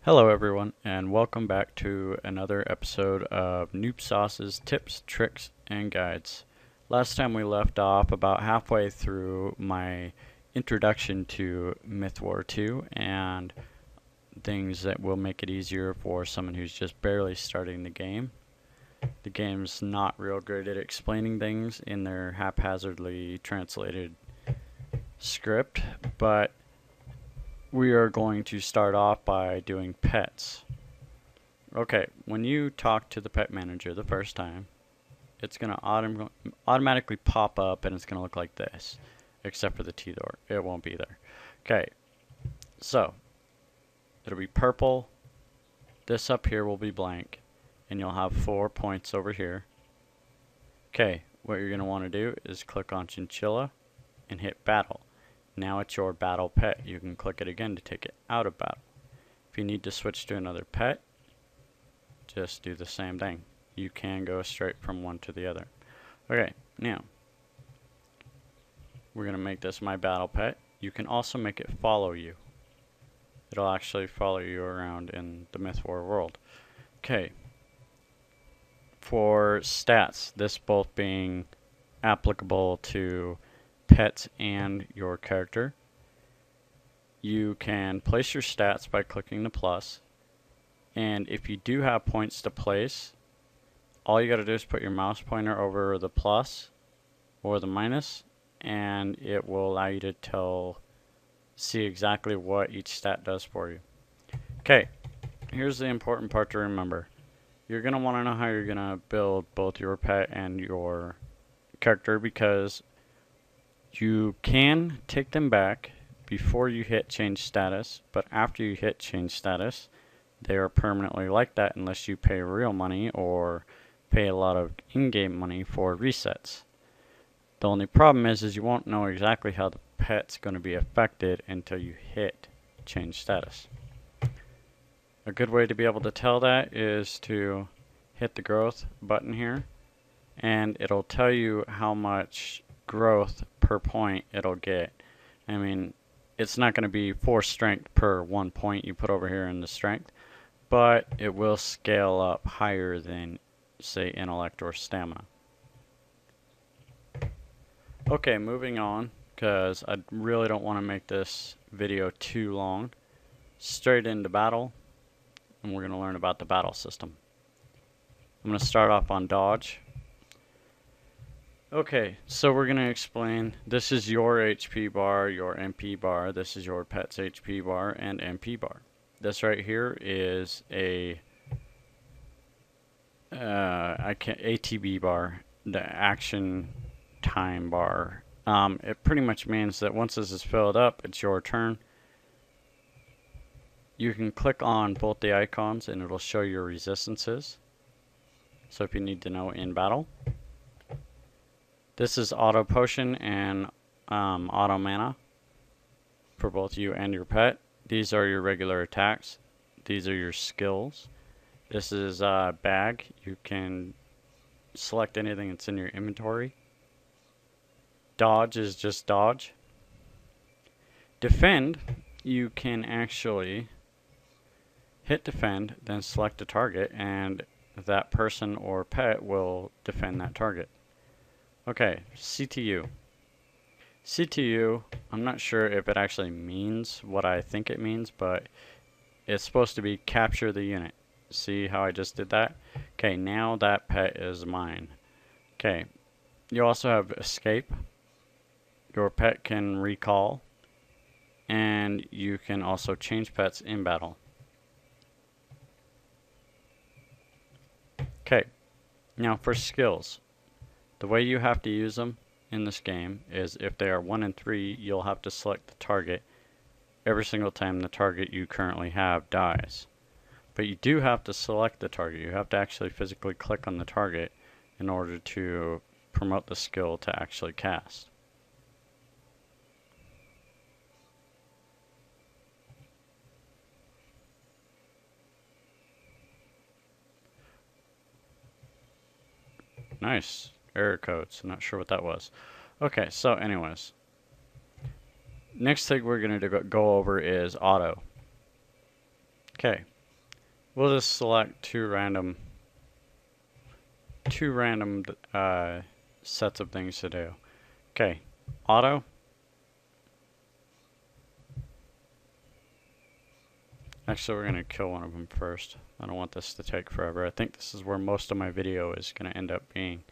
Hello everyone, and welcome back to another episode of Noob Sauce's Tips, Tricks, and Guides. Last time we left off about halfway through my introduction to Mythwar 2 and things that will make it easier for someone who's just barely starting the game. The game's not real good at explaining things in their haphazardly translated script, but we are going to start off by doing pets. Okay, when you talk to the pet manager the first time, it's going to automatically pop up and it's going to look like this, except for the teeth, or it won't be there. Okay, so it'll be purple. This up here will be blank, and you'll have 4 points over here. Okay, what you're going to want to do is click on Chinchilla and hit battle. Now it's your battle pet. You can click it again to take it out of battle. If you need to switch to another pet, just do the same thing. You can go straight from one to the other. Okay, now we're going to make this my battle pet. You can also make it follow you. It'll actually follow you around in the Mythwar world. Okay, for stats, this both being applicable to pets and your character, you can place your stats by clicking the plus, and if you do have points to place, all you got to do is put your mouse pointer over the plus or the minus, and it will allow you to see exactly what each stat does for you. Okay, here's the important part to remember. You're going to want to know how you're going to build both your pet and your character, because you can take them back before you hit change status, but after you hit change status, they are permanently like that unless you pay real money or pay a lot of in-game money for resets. The only problem is you won't know exactly how the pet's going to be affected until you hit change status. A good way to be able to tell that is to hit the growth button here, and it'll tell you how much growth per point it'll get. I mean, it's not going to be 4 strength per 1 point you put over here in the strength, but it will scale up higher than, say, intellect or stamina. Okay, moving on, because I really don't want to make this video too long. Straight into battle, and we're going to learn about the battle system. I'm going to start off on dodge. Okay, so we're going to explain, this is your HP bar, your MP bar, this is your pet's HP bar and MP bar. This right here is a ATB bar, the action time bar. It pretty much means that once this is filled up, it's your turn. You can click on both the icons and it'll show your resistances. So if you need to know in battle. This is auto potion and auto mana for both you and your pet. These are your regular attacks. These are your skills. This is bag. You can select anything that's in your inventory. Dodge is just dodge. Defend, you can actually hit defend, then select a target, and that person or pet will defend that target. Okay, CTU. CTU, I'm not sure if it actually means what I think it means, but it's supposed to be capture the unit. See how I just did that? Okay, now that pet is mine. Okay, you also have escape. Your pet can recall, and you can also change pets in battle. Okay, now for skills. The way you have to use them in this game is if they are 1 and 3, you'll have to select the target every single time the target you currently have dies. But you do have to select the target. You have to actually physically click on the target in order to promote the skill to actually cast. Nice. Error codes. I'm not sure what that was. Okay, so anyways. Next thing we're going to go over is auto. Okay, We'll just select two random sets of things to do. Okay, auto. Actually, we're going to kill one of them first. I don't want this to take forever. I think this is where most of my video is going to end up being.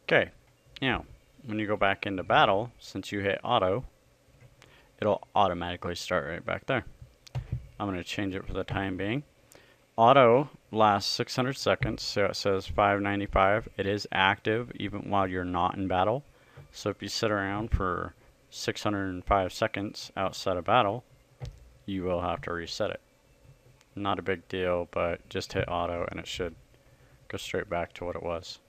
Okay, now, when you go back into battle, since you hit auto, it'll automatically start right back there. I'm going to change it for the time being. Auto lasts 600 seconds, so it says 595. It is active even while you're not in battle. So if you sit around for 605 seconds outside of battle, you will have to reset it. Not a big deal, but just hit auto and it should go straight back to what it was.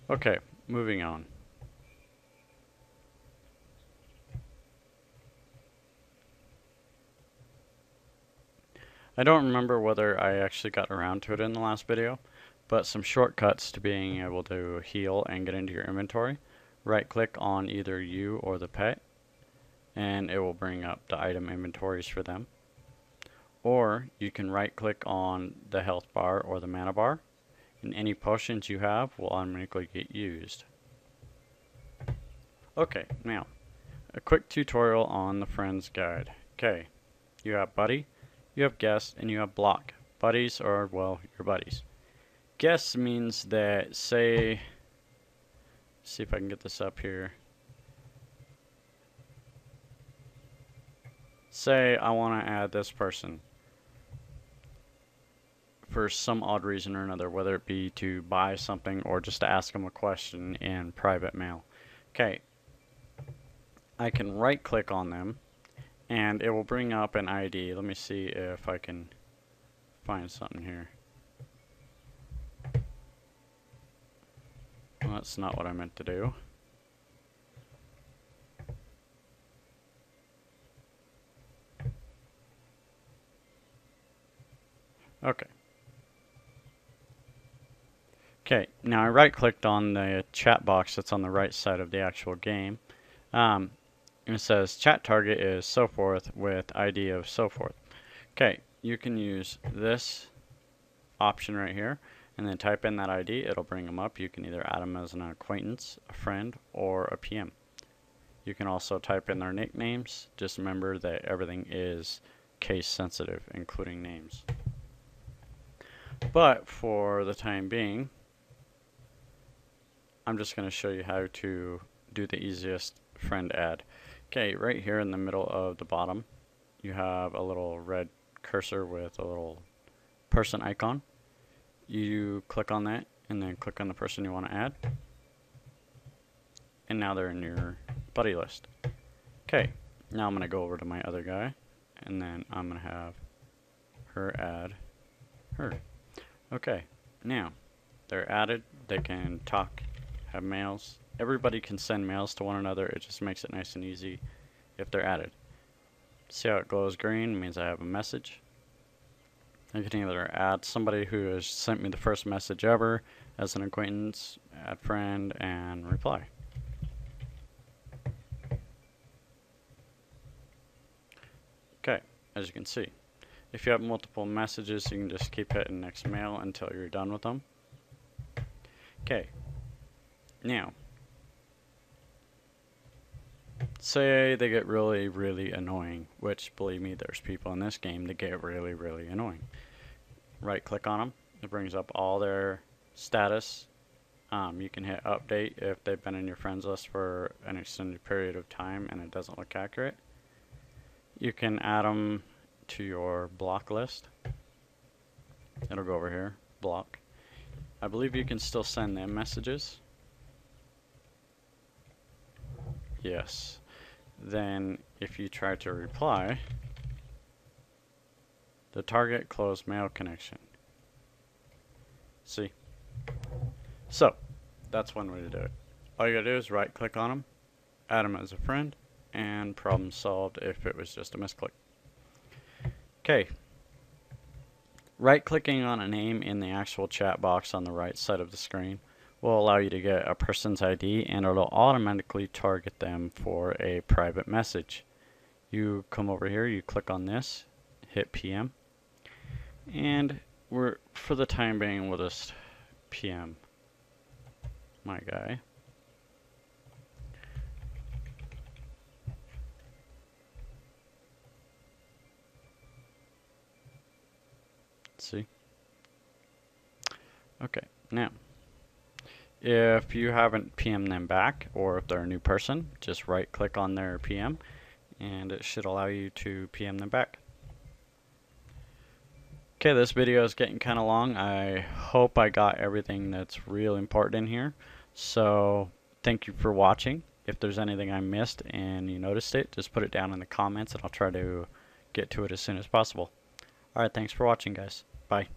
Okay, moving on. I don't remember whether I actually got around to it in the last video, but some shortcuts to being able to heal and get into your inventory. Right click on either you or the pet, and it will bring up the item inventories for them. Or you can right click on the health bar or the mana bar, and any potions you have will automatically get used. Okay, now, a quick tutorial on the Friends Guide. Okay, you have Buddy, you have Guest, and you have Block. Buddies are, well, your buddies. Guest means that, see if I can get this up here. Say I want to add this person for some odd reason or another, whether it be to buy something or just to ask them a question in private mail. Okay, I can right click on them and it will bring up an ID. Let me see if I can find something here. Well, that's not what I meant to do. Okay. Okay, now I right clicked on the chat box that's on the right side of the actual game. And it says chat target is so forth with ID of so forth. Okay, you can use this option right here and then type in that ID. It'll bring them up. You can either add them as an acquaintance, a friend, or a PM. You can also type in their nicknames. Just remember that everything is case sensitive, including names. But for the time being, I'm just going to show you how to do the easiest friend add. Okay, right here in the middle of the bottom, you have a little red cursor with a little person icon. You click on that and then click on the person you want to add. And now they're in your buddy list. Okay, now I'm going to go over to my other guy and then I'm going to have her add her. Okay, now they're added, they can talk, have mails. Everybody can send mails to one another. It just makes it nice and easy if they're added. See how it glows green? It means I have a message. I can either add somebody who has sent me the first message ever as an acquaintance, add friend, and reply. Okay, as you can see, if you have multiple messages, you can just keep hitting next mail until you're done with them. Okay, now, say they get really, really annoying, which, believe me, there's people in this game that get really, really annoying. Right click on them, it brings up all their status. You can hit update if they've been in your friends list for an extended period of time and it doesn't look accurate. You can add them to your block list. It'll go over here, block. I believe you can still send them messages. Yes. Then if you try to reply, the target closed mail connection. See? So, that's one way to do it. All you gotta do is right click on them, add them as a friend, and problem solved if it was just a misclick. Okay. Right-clicking on a name in the actual chat box on the right side of the screen will allow you to get a person's ID, and it'll automatically target them for a private message. You come over here, you click on this, hit PM, and for the time being, we'll just PM my guy. See? Okay, now, if you haven't PM'd them back, or if they're a new person, just right click on their PM, and it should allow you to PM them back. Okay, this video is getting kind of long. I hope I got everything that's real important in here. So, thank you for watching. If there's anything I missed and you noticed it, just put it down in the comments and I'll try to get to it as soon as possible. Alright, thanks for watching, guys. Bye.